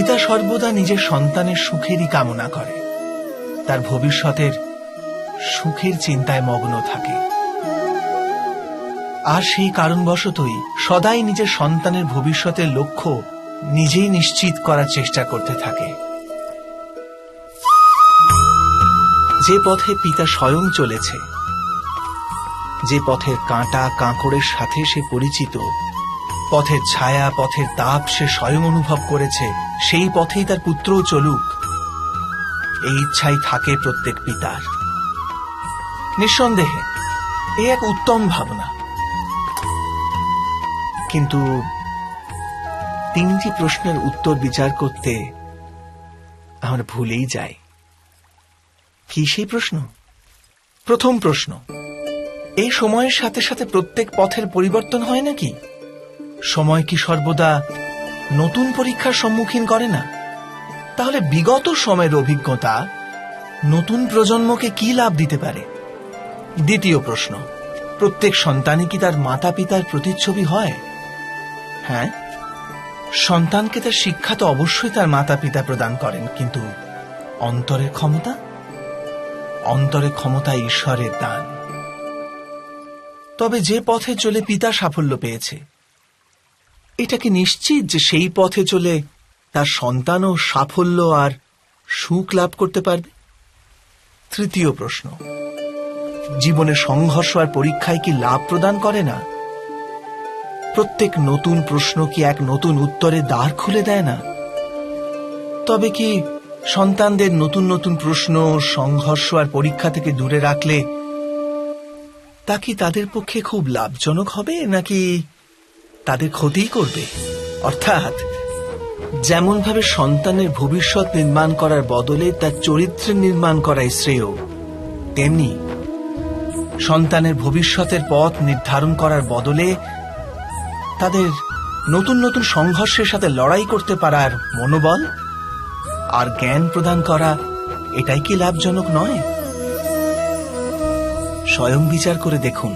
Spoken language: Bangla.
পিতা সর্বদা নিজের সন্তানের সুখেরই কামনা করে, তার ভবিষ্যতের সুখের চিন্তায় মগ্ন থাকে, আর সেই কারণবশতই সদাই নিজের সন্তানের ভবিষ্যতের লক্ষ্য নিজেই নিশ্চিত করার চেষ্টা করতে থাকে। যে পথে পিতা স্বয়ং চলেছে, যে পথের কাঁটা কাঁকড়ের সাথে সে পরিচিত, পথের ছায়া পথের তাপ সে স্বয়ং অনুভব করেছে, সেই পথেই তার পুত্রও চলুক, এই ইচ্ছাই থাকে প্রত্যেক পিতার। নিঃসন্দেহে এ এক উত্তম ভাবনা, কিন্তু তিনটি প্রশ্নের উত্তর বিচার করতে আমরা ভুলেই যাই। কি সেই প্রশ্ন? প্রথম প্রশ্ন, এই সময়ের সাথে সাথে প্রত্যেক পথের পরিবর্তন হয় নাকি? সময় কি সর্বদা নতুন পরীক্ষার সম্মুখীন করে না? তাহলে বিগত সময়ের অভিজ্ঞতা নতুন প্রজন্মকে কি লাভ দিতে পারে? দ্বিতীয় প্রশ্ন, প্রত্যেক সন্তানই কি তার মাতা পিতার প্রতিচ্ছবি হয়? হ্যাঁ, সন্তানকে তার শিক্ষা তো অবশ্যই তার মাতা পিতা প্রদান করেন, কিন্তু অন্তরের ক্ষমতা? অন্তরের ক্ষমতা ঈশ্বরের দান। তবে যে পথে চলে পিতা সাফল্য পেয়েছে, এটা কি নিশ্চিত যে সেই পথে চলে তার সন্তানও সাফল্য আর সুখ লাভ করতে পারবে? তৃতীয় প্রশ্ন, জীবনে সংঘর্ষ আর পরীক্ষায় কি লাভ প্রদান করে না? প্রত্যেক নতুন প্রশ্ন কি এক নতুন উত্তরের দ্বার খুলে দেয় না? তবে কি সন্তানদের নতুন নতুন প্রশ্ন, সংঘর্ষ আর পরীক্ষা থেকে দূরে রাখলে তা কি তাদের পক্ষে খুব লাভজনক হবে, নাকি তাদের ক্ষতিই করবে? অর্থাৎ যেমনভাবে সন্তানের ভবিষ্যৎ নির্মাণ করার বদলে তার চরিত্রের নির্মাণ করাই শ্রেয়, তেমনি সন্তানের ভবিষ্যতের পথ নির্ধারণ করার বদলে তাদের নতুন নতুন সংঘর্ষের সাথে লড়াই করতে পারার মনোবল আর জ্ঞান প্রদান করা, এটাই কি লাভজনক নয়? স্বয়ং বিচার করে দেখুন।